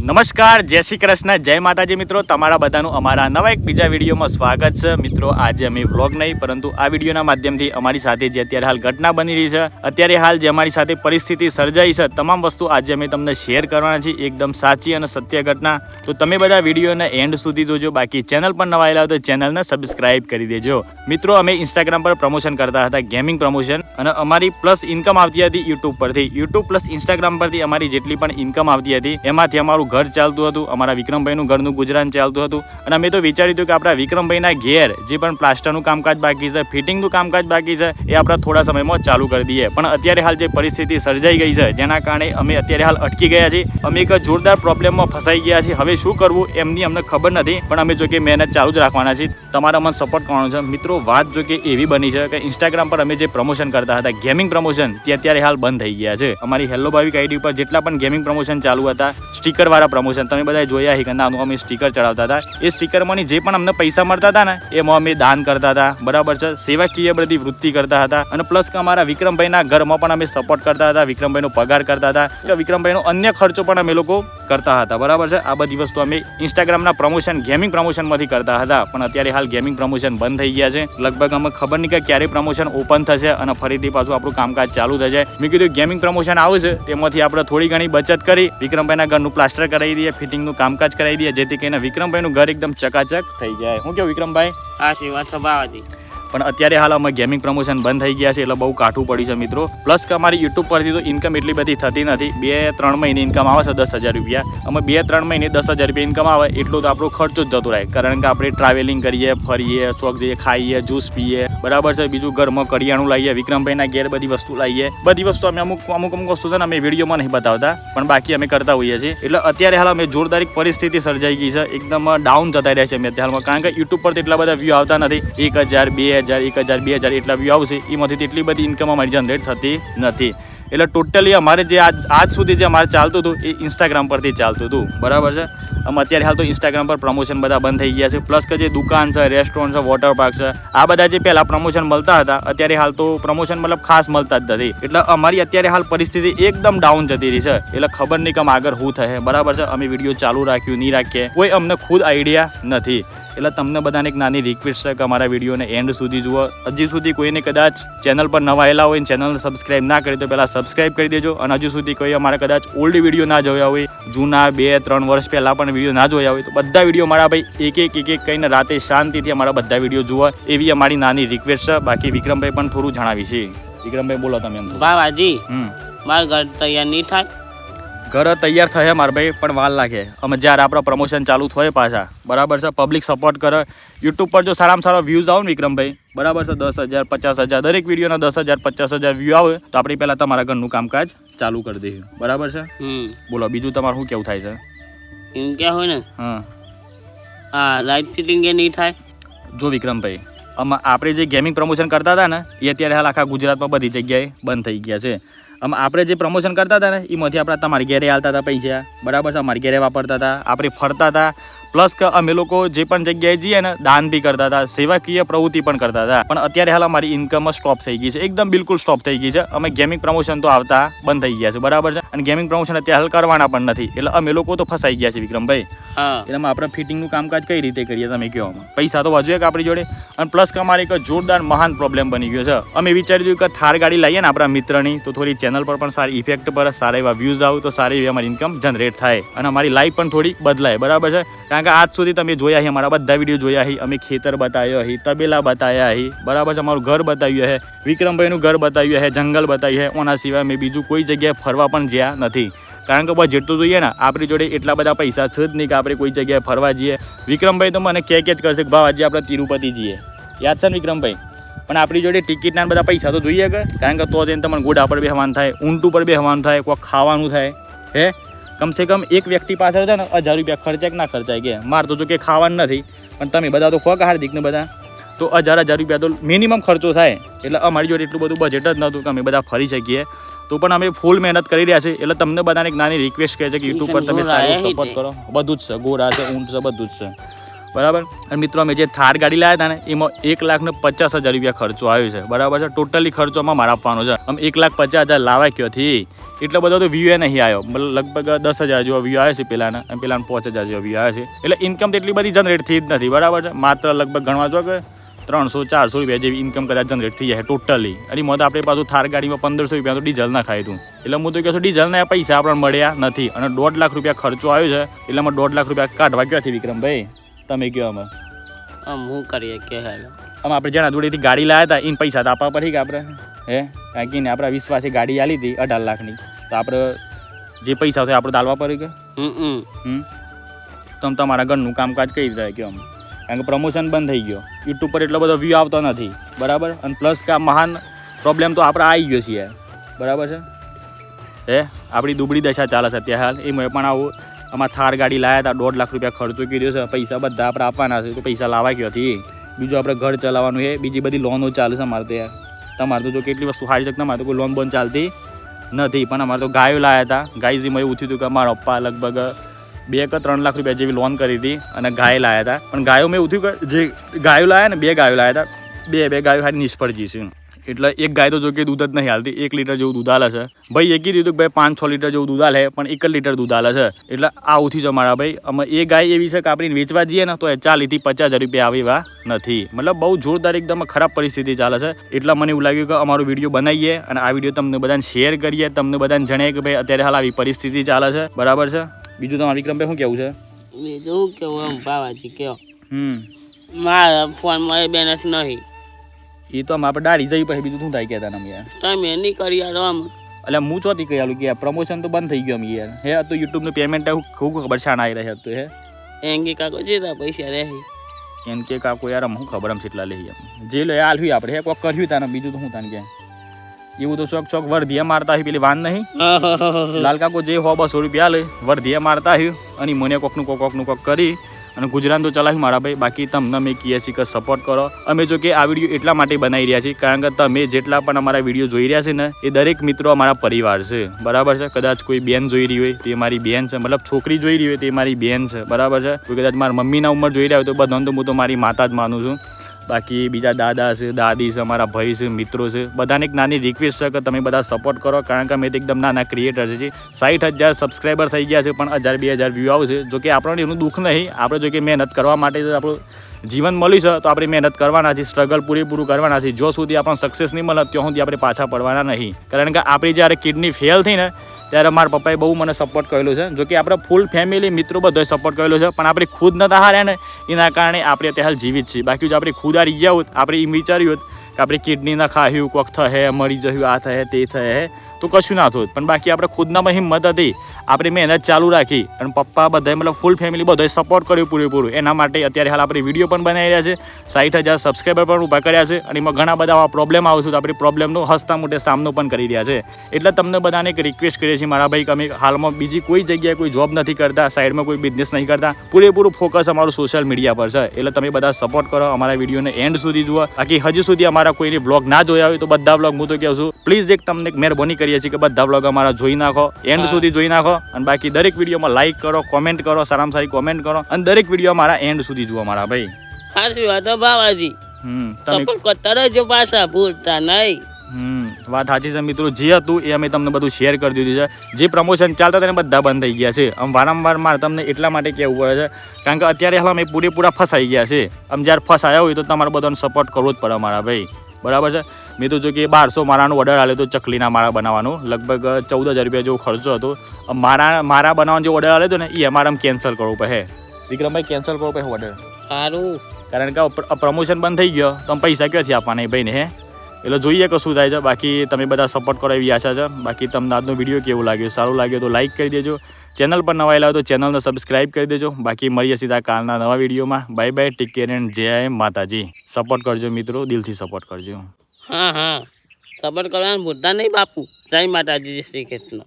નમસ્કાર, જય શ્રી કૃષ્ણ, જય માતાજી મિત્રો. તમારા બધાનું અમારા નવા એક બીજા વિડીયોમાં સ્વાગત છે. મિત્રો આજે અમે વ્લોગ નહીં પરંતુ આ વિડીયોના માધ્યમથી અમારી સાથે જે અત્યારે હાલ ઘટના બની રહી છે, અત્યારે હાલ જે અમારી સાથે પરિસ્થિતિ સર્જાઈ છે, તમામ વસ્તુ આજે અમે તમને શેર કરવાના છીએ. એકદમ સાચી અને સત્ય ઘટના. તો તમે બધા વિડીયોને એન્ડ સુધી જોજો. બાકી ચેનલ પર નવા આવેલા તો ચેનલને સબસ્ક્રાઇબ કરી દેજો. મિત્રો અમે ઇન્સ્ટાગ્રામ પર પ્રમોશન કરતા હતા, ગેમિંગ પ્રમોશન, અને અમારી પ્લસ ઇન્કમ આવતી હતી યુટ્યુબ પરથી. યુટ્યુબ પ્લસ ઇન્સ્ટાગ્રામ પરથી અમારી જેટલી પણ ઇન્કમ આવતી હતી એમાંથી અમારું ઘર ચાલતું હતું, અમારા વિક્રમભાઈનું ઘરનું ગુજરાન ચાલતું હતું. અને અમે તો વિચાર્યું હતું કે આપણા વિક્રમભાઈના ઘેર જે પણ પ્લાસ્ટરનું કામકાજ બાકી છે, ફિટિંગનું કામકાજ બાકી છે, એ આપણે થોડા સમયમાં ચાલુ કરી દઈએ. પણ અત્યારે હાલ જે પરિસ્થિતિ સર્જાઈ ગઈ છે, જેના કારણે અમે અત્યારે હાલ અટકી ગયા છીએ. અમે એક જોરદાર પ્રોબ્લેમમાં ફસાઈ ગયા છીએ. હવે શું કરવું એમની અમને ખબર નથી, પણ અમે જો કે મહેનત ચાલુ જ રાખવાના છીએ. તમારા મને સપોર્ટ કરવાનો છે. મિત્રો વાત જો કે એવી બની છે કે ઇન્સ્ટાગ્રામ પર અમે જે પ્રમોશન કરતા હતા, ગેમિંગ પ્રમોશન, તે અત્યારે હાલ બંધ થઈ ગયા છે. અમારી હેલો ભાવિક આઈડી પર જેટલા પણ ગેમિંગ પ્રમોશન ચાલુ હતા, સ્ટીકર વાળા પ્રમોશન, તમે બધા જોયા કે નાનું અમે સ્ટીકર ચડાવતા હતા. એ સ્ટીકરમાંની જે પણ અમને પૈસા મળતા હતા ને, એમાં અમે દાન કરતા હતા, બરાબર છે, સેવાકીય બધી વૃત્તિ કરતા હતા. અને પ્લસ કે અમારા વિક્રમભાઈના ઘરમાં પણ અમે સપોર્ટ કરતા હતા, વિક્રમભાઈનો પગાર કરતા હતા, વિક્રમભાઈનો અન્ય ખર્ચો પણ અમે લોકો કરતા હતા, બરાબર છે. આ બધી વસ્તુ અમે ઇન્સ્ટાગ્રામના પ્રમોશન, ગેમિંગ પ્રમોશનમાંથી કરતા હતા. પણ અત્યારે હાલ ગેમિંગ પ્રમોશન બંધ થઈ ગયા છે. લગભગ અમે ખબર નહીં કે ક્યારે પ્રમોશન ઓપન થશે અને ફરીથી પાછું આપણું કામકાજ ચાલુ થશે. મેં કીધું ગેમિંગ પ્રમોશન આવશે તેમાંથી આપણે થોડી ઘણી બચત કરી વિક્રમભાઈના ઘરનું પ્લાસ્ટર કરાવી દઈએ, ફિટિંગનું કામકાજ કરાવી દઈએ, જેથી કરીને વિક્રમભાઈનું ઘર એકદમ ચકાચક થઈ જાય. શું કેવું વિક્રમભાઈ? આ સેવા સ્વભાવથી. પણ અત્યારે હાલ અમે ગેમિંગ પ્રમોશન બંધ થઈ ગયા છે, એટલે બહુ કાઠું પડ્યું છે મિત્રો. પ્લસ કે અમારી યુટ્યુબ પરથી તો ઇન્કમ એટલી બધી થતી નથી. 2-3 મહિને ઇન્કમ આવે છે 10,000 રૂપિયા. અમે 2-3 મહિને 10,000 રૂપિયા ઇન્કમ આવે એટલું તો આપણો ખર્ચો જ જતો રહે. કારણ કે આપણે ટ્રાવેલિંગ કરીએ, ફરીએ, ચોક જઈએ, ખાઈએ, જ્યુસ પીએ, બરાબર છે. બીજું ઘરમાં કરિયાણું લાવીએ, વિક્રમભાઈના ઘેર બધી વસ્તુ લાવીએ. બધી વસ્તુ અમે અમુક વસ્તુ છે ને અમે વિડીયોમાં નહીં બતાવતા, પણ બાકી અમે કરતા હોઈએ છીએ. એટલે અત્યારે હાલ અમે જોરદાર પરિસ્થિતિ સર્જાઈ ગઈ છે, એકદમ ડાઉન જતા રહ્યા છે અમે અત્યારે હાલમાં. કારણ કે યુટ્યુબ પર એટલા બધા વ્યૂ આવતા નથી. 1,000, 2,000, 1,000, 2,000 એટલા વ્યૂ આવશે, એમાંથી એટલી બધી ઇન્કમ અમારી જનરેટ થતી નથી. એટલે ટોટલી અમારે જે આજ સુધી જે અમારે ચાલતું હતું એ ઇન્સ્ટાગ્રામ પરથી ચાલતું હતું, બરાબર છે. અમે અત્યારે હાલ તો ઇન્સ્ટાગ્રામ પર પ્રમોશન બધા બંધ થઈ ગયા છે. પ્લસ કે જે દુકાન છે, રેસ્ટોરન્ટ છે, વોટર પાર્ક છે, આ બધા જે પહેલાં પ્રમોશન મળતા હતા, અત્યારે હાલ તો પ્રમોશન મતલબ ખાસ મળતા જ નથી. એટલે અમારી અત્યારે હાલ પરિસ્થિતિ એકદમ ડાઉન જતી રહી છે. એટલે ખબર નહીં કે આગળ શું થશે, બરાબર છે. અમે વિડીયો ચાલુ રાખ્યું, નહીં રાખીએ, કોઈ અમને ખુદ આઈડિયા નથી. એટલે તમને બધાને એક નાની રિક્વેસ્ટ છે કે અમારા વિડીયોને એન્ડ સુધી જુઓ. હજી સુધી કોઈને કદાચ ચેનલ પર નવા આવેલા હોય, ચેનલને સબસ્ક્રાઇબ ના કરી તો પહેલાં સબસ્ક્રાઇબ કરી દેજો. અને હજુ સુધી કોઈ અમારા કદાચ ઓલ્ડ વિડીયો ના જોયા હોય, જૂના 2-3 વર્ષ પહેલાં પણ વિડીયો ના જોયા હોય, તો બધા વિડીયો મારા ભાઈ એક કહીને રાતે શાંતિથી અમારા બધા વિડીયો જુઓ, એવી અમારી નાની રિક્વેસ્ટ છે. બાકી વિક્રમભાઈ પણ થોડું જણાવી છે. વિક્રમભાઈ બોલો તમે. એમ બાવાજી, મારું ઘર તૈયાર નહીં થાય. ઘર તૈયાર થયા મારા ભાઈ, પણ વાર લાગે. અમે જ્યારે આપણા પ્રમોશન ચાલુ થાય પાછા, બરાબર છે, પબ્લિક સપોર્ટ કરે, યુટ્યુબ પર જો સારામાં સારા વ્યૂઝ આવે ને વિક્રમભાઈ, બરાબર છે, 10,000, 50,000, દરેક વિડીયોના 10,000, 50,000 વ્યૂ આવે તો આપણે પહેલાં તમારા ઘરનું કામકાજ ચાલુ કરી દઈએ, બરાબર છે. બોલો બીજું તમારું શું કેવું થાય છે? એમ ક્યાં હોય ને, હા, લાઈટ ફિટિંગ એ નહીં થાય. જો વિક્રમભાઈ, આપણે જે ગેમિંગ પ્રમોશન કરતા હતા ને, એ અત્યારે હાલ આખા ગુજરાતમાં બધી જગ્યાએ બંધ થઈ ગયા છે. આપણે જે પ્રમોશન કરતા હતા ને, એમાંથી આપણે તમારી ઘેરે આવતા હતા પૈસા, બરાબર છે, અમારી ઘેરે વાપરતા હતા, આપણે ફરતા હતા. પ્લસ કે અમે લોકો જે પણ જગ્યાએ જઈએ ને, દાન બી કરતા હતા, સેવાકીય પ્રવૃત્તિ પણ કરતા હતા. પણ અત્યારે હાલ અમારી ઇન્કમ સ્ટોપ થઈ ગઈ છે, એકદમ બિલકુલ સ્ટોપ થઈ ગઈ છે. અમે ગેમિંગ પ્રમોશન તો આવતા બંધ થઈ ગયા છે, બરાબર છે. અને ગેમિંગ પ્રમોશન અત્યારે હાલ કરવાના પણ નથી. એટલે અમે લોકો તો ફસાઈ ગયા છે વિક્રમભાઈ. એટલે આપણે ફિટિંગનું કામકાજ કઈ રીતે કરીએ તમે કહો? પૈસા તો વધુ કે આપણી જોડે. અને પ્લસ કે અમારે એક જોરદાર મહાન પ્રોબ્લેમ બની ગયો છે. અમે વિચાર્યું કે થાર ગાડી લાવીએ ને આપણા મિત્રની, તો થોડી ચેનલ પર પણ સારી ઇફેક્ટ પર સારા એવા વ્યૂઝ આવે, તો સારી એવી અમારી ઇન્કમ જનરેટ થાય અને અમારી લાઈફ પણ થોડી બદલાય, બરાબર છે. કારણ કે આજ સુધી તમે જોયા છે, અમારા બધા વિડીયો જોયા છે, અમે ખેતર બતાવ્યો છે, તબેલા બતાવ્યા છે, બરાબર છે, અમારું ઘર બતાવ્યું છે, વિક્રમભાઈનું ઘર બતાવ્યું છે, જંગલ બતાવ્યું છે. ઓના સિવાય મેં બીજું કોઈ જગ્યાએ ફરવા પણ જ્યાં નથી. કારણ કે બસ જેટલું જોઈએ ને, આપણી જોડે એટલા બધા પૈસા છે જ નહીં કે આપણે કોઈ જગ્યાએ ફરવા જઈએ. વિક્રમભાઈ તો મને કે જ કરશે કે ભાવ આજે આપણે તિરુપતિ જઈએ, યાદ છે ને વિક્રમભાઈ? પણ આપણી જોડે ટિકિટના બધા પૈસા તો જોઈએ કે, કારણ કે તો જઈને તમને ઘોડા પર બેસવાનું થાય, ઊંટ ઉપર બેસવાનું થાય, કોઈ ખાવાનું થાય. હે કમસે કમ એક વ્યક્તિ પાછળ છે ને 1,000 રૂપિયા ખર્ચાય કે ના ખર્ચાય કે? મારે તો જો કે ખાવાનું નથી, પણ તમે બધા તો ખો કે હાર્દિક ને બધા તો 1,000 રૂપિયા તો મિનિમમ ખર્ચો થાય. એટલે અમારી જોડે એટલું બધું બજેટ જ નહોતું કે અમે બધા ફરી શકીએ. તો પણ અમે ફૂલ મહેનત કરી રહ્યા છીએ. એટલે તમને બધાને એક નાની રિક્વેસ્ટ કહે છે કે યુટ્યુબ પર તમે સારું સપોર્ટ કરો. બધું જ છે, ગોરા છે, ઊંટ છે, બધું જ છે. બરાબર. અને મિત્રો અમે જે થાર ગાડી લાવ્યા હતા ને એમાં 1,50,000 રૂપિયા ખર્ચો આવ્યો છે. બરાબર છે. ટોટલી ખર્ચોમાં મારા આપવાનો છે. આમ 1,50,000 લાવા ક્યાંથી એટલો બધો તો વ્યૂ નહીં આવ્યો. લગભગ 10,000 જેવો વ્યૂ આવે છે પેલાના અને પેલાને 5,000 જેવો વ્યૂ આવે છે. એટલે ઇન્કમ તો એટલી બધી જનરેટ થઈ જ નથી. બરાબર છે. માત્ર લગભગ ગણવા જો કે 300-400 રૂપિયા જેવી ઇન્કમ કદાચ જનરેટ થઈ જાય ટોટલી. અને એમાં તો આપણે પાછું થાર ગાડીમાં 1,500 રૂપિયા તો ડીઝલ ના ખાય તું. એટલે હું તો કહું છું ડીઝલના પૈસા આપણને મળ્યા નથી અને 1.5 લાખ રૂપિયા ખર્ચો આવ્યો છે. એટલે અમે 1.5 લાખ રૂપિયા કાઢવા ક્યાંથી વિક્રમભાઈ તમે કહો અમે હું કરીએ કે હાલો આમ આપણે જેના જોડેથી ગાડી લાવ્યા હતા એને પૈસા તો આપવા પડી કે આપણે હે કારણ કે આપણા વિશ્વાસે ગાડી આલી હતી 18 લાખની તો આપણે જે પૈસા હોય આપણે દાલવા પડે કે તમે તમારા ઘરનું કામકાજ કઈ રીતે કહો અમે કારણ કે પ્રમોશન બંધ થઈ ગયો યુટ્યુબ પર એટલો બધો વ્યૂ આવતો નથી. બરાબર. અને પ્લસ કે આ મહાન પ્રોબ્લેમ તો આપણે આવી ગયો છીએ. બરાબર છે. હે આપણી દુબળી દશા ચાલે છે અત્યારે હાલ એમાં પણ આવું અમારે થાર ગાડી લાવ્યા હતા 1.5 લાખ રૂપિયા ખર્ચો કર્યો છે. પૈસા બધા આપણે આપવાના છે તો પૈસા લાવવા ક્યાંથી બીજું આપણે ઘર ચલાવવાનું છે બીજી બધી લોનો ચાલે છે અમારે તો યાર. તમારે તો જો કેટલી વસ્તુ હારી શકે તમારે તો કોઈ લોન બોન ચાલતી નથી. પણ અમારે તો ગાયો લાવ્યા હતા. ગાયજીમાં એવું થયું હતું કે મારા પપ્પા લગભગ 2 કે 3 લાખ રૂપિયા જેવી લોન કરી હતી અને ગાય લાવ્યા હતા. પણ ગાયોમાં એવું થયું કે જે ગાયો લાવ્યા ને 2 ગાયો લાવ્યા હતા બે ગાયો હારી નિષ્ફળ જઈશું. એટલે એક ગાય તો જો કે દૂધ જ નહીં હાલતી 1 લીટર જેવું દૂધ હાલે છે. ભાઈ એ કીધું કે ભાઈ 5-6 લીટર જેવું દૂધ હાલે પણ 1 લીટર દૂધ હાલે છે. એટલે આવું થી છે મારા ભાઈ. અમે એ ગાય એવી છે કે આપણે વેચવા જઈએ ને તો 40,000-50,000 રૂપિયા આવેવા નથી. મતલબ બહુ જોરદાર એકદમ ખરાબ પરિસ્થિતિ ચાલે છે. એટલે મને એવું લાગ્યું કે અમારો વિડીયો બનાવીએ અને આ વિડીયો તમને બધાને શેર કરીએ તમને બધાને જણાવીએ કે ભાઈ અત્યારે હાલ આવી પરિસ્થિતિ ચાલે છે. બરાબર છે. બીજું તમારે વિક્રમભાઈ શું કેવું છે? બીજું કેવું આમ ભાવાજી કયો મારા ફોનમાં બેલેન્સ નહીં એ તો આપણે દાડી જઈ પછી બીજું શું થાય કહેતા ને યાર તમે નહીં કરી યાર આમ એટલે હું ચોથી કહી આલું કે પ્રમોશન તો બંધ થઈ ગયું અમે યાર હે તો યુટ્યુબનું પેમેન્ટ ખૂબ ખબર શાણ આવી રહ્યા હતું હે એંગી કાકો જેતા પૈસા રહે એમ કે કાકો યાર હું ખબર આમ કેટલા લઈ જે લે આલ્યું આપણે હે કોક કર્યું તાને બીજું તો શું તાને કે એવું તો ચોક વર્ધિયા મારતા હોય પેલી વાન નહીં લાલ કાકો જે 100-200 રૂપિયા લે વર્ધિયા મારતા હોય અને મને કોકનું કોક કરી અને ગુજરાત તો ચલાવ્યું મારા ભાઈ. બાકી તમને મેં કહીએ છીએ કે સપોર્ટ કરો. અમે જો કે આ વિડીયો એટલા માટે બનાવી રહ્યા છીએ કારણ કે તમે જેટલા પણ અમારા વિડીયો જોઈ રહ્યા છે ને એ દરેક મિત્રો અમારા પરિવાર છે. બરાબર છે. કદાચ કોઈ બેન જોઈ રહી હોય તે મારી બેન છે મતલબ છોકરી જોઈ રહી હોય તે મારી બેન છે. બરાબર છે. કોઈ કદાચ મારા મમ્મીના ઉંમર જોઈ રહ્યા હોય તો બધાને તો હું તો મારી માતા જ માનું છું. બાકી બીજા દાદા છે દાદી છે અમારા ભાઈ છે મિત્રો છે બધાને એક નાની રિક્વેસ્ટ છે કે તમે બધા સપોર્ટ કરો કારણ કે અમે તો એકદમ નાના ક્રિએટર છે. 60,000 સબસ્ક્રાઈબર થઈ ગયા છે પણ 1,000-2,000 વ્યૂ આવશે. જો કે આપણને એનું દુઃખ નહીં. આપણે જો કે મહેનત કરવા માટે આપણું જીવન મળ્યું છે તો આપણે મહેનત કરવાના છે સ્ટ્રગલ પૂરેપૂરું કરવાના છે. જો સુધી આપણને સક્સેસ નહીં મળે ત્યાં સુધી આપણે પાછા પડવાના નહીં. કારણ કે આપણી જ્યારે કિડની ફેલ થઈ ને ત્યારે મારા પપ્પાએ બહુ મને સપોર્ટ કરેલો છે. જો કે આપણે ફૂલ ફેમિલી મિત્રો બધોએ સપોર્ટ કરેલો છે પણ આપણે ખુદ નતા હાર્યા ને એના કારણે આપણે અત્યારે હાલ જીવિત છીએ. બાકી જો આપણે ખુદ હારી ગયા હોત આપણે એમ વિચાર્યું હોત કે આપણે કિડની ના ખાયું કોક થશે મરી જયું આ થશે તે થશે તો કશું ના થયું. પણ બાકી આપણે ખુદનામાં હિંમત હતી આપણે મહેનત ચાલુ રાખી અને પપ્પા બધાએ મતલબ ફૂલ ફેમિલી બધાએ સપોર્ટ કર્યો પૂરેપૂરું. એના માટે અત્યારે હાલ આપણે વિડીયો પણ બનાવી રહ્યા છે. 60,000 સબસ્ક્રાઈબર પણ ઊભા કર્યા છે અને એમાં ઘણા બધા આવા પ્રોબ્લેમ આવશે તો આપણે પ્રોબ્લેમનો હસતા મોટે સામનો પણ કરી રહ્યા છે. એટલે તમને બધાને એક રિક્વેસ્ટ કરીએ છીએ મારા ભાઈ કે અમે હાલમાં બીજી કોઈ જગ્યાએ કોઈ જોબ નથી કરતા સાઈડમાં કોઈ બિઝનેસ નહીં કરતા પૂરેપૂરું ફોકસ અમારું સોશિયલ મીડિયા પર છે. એટલે તમે બધા સપોર્ટ કરો અમારા વિડીયોને એન્ડ સુધી જુઓ. બાકી હજુ સુધી અમારા કોઈની બ્લોગ ના જોયા હોય તો બધા બ્લોગ હું તો કહું છું પ્લીઝ એક તમને મહેરબાની કરીએ છીએ કે બધા બ્લોગ અમારા જોઈ નાખો એન્ડ સુધી જોઈ નાખો અને બાકી દરેક વિડીયોમાં લાઈક કરો કોમેન્ટ કરો સારામાં સારી કોમેન્ટ કરો અને દરેક વિડીયો મારા એન્ડ સુધી જુઓ મારા ભાઈ. સાચી વાત ભાવાજી સપોર્ટ કરતા રહેજો પાછા ભૂલતા નહીં. વાત સાચી છે મિત્રો. જે હતું એ અમે તમને બધું શેર કરી દીધું છે. જે પ્રમોશન ચાલતા તેને બધા બંધ થઈ ગયા છે. આમ વારંવાર મારે તમને એટલા માટે કહેવું પડે છે કારણ કે અત્યારે હાલ અમે પૂરેપૂરા ફસાઈ ગયા છે. આમ જ્યારે ફસાયા હોય તો તમારે બધાને સપોર્ટ કરવો જ પડે મારા ભાઈ. બરાબર છે. મેં તો જો કે 1200 મારાનો ઓર્ડર આલ્યો તો ચકલીના માળા બનાવવાનો લગભગ 14,000 રૂપિયા જેવો ખર્ચો હતો. મારા બનાવવાનો જે ઓર્ડર આલ્યો હતો ને એ અમારે કેન્સલ કરવો પડે. વિક્રમભાઈ કેન્સલ કરવો પડે ઓર્ડર સારું કારણ કે પ્રમોશન બંધ થઈ ગયો તો પૈસા ક્યાંથી આપવાના એ ભાઈને હે એટલે જોઈએ કે શું થાય છે. બાકી તમે બધા સપોર્ટ કરો એવી આશા છે. બાકી તમને આજનો વિડીયો કેવું લાગ્યો સારું લાગ્યો તો લાઈક કરી દેજો. ચેનલ પર નવા આવ્યા તો ચેનલને સબસ્ક્રાઈબ કરી દેજો. બાકી મળીએ સીધા કાલના નવા વિડીયોમાં. Bye bye take care and જય માતાજી. સપોર્ટ કરજો મિત્રો દિલથી સપોર્ટ કરજો. હા સપોર્ટ કરવાનું ભૂલતા નહીં બાપુ. જય માતાજી શ્રી કૃષ્ણ.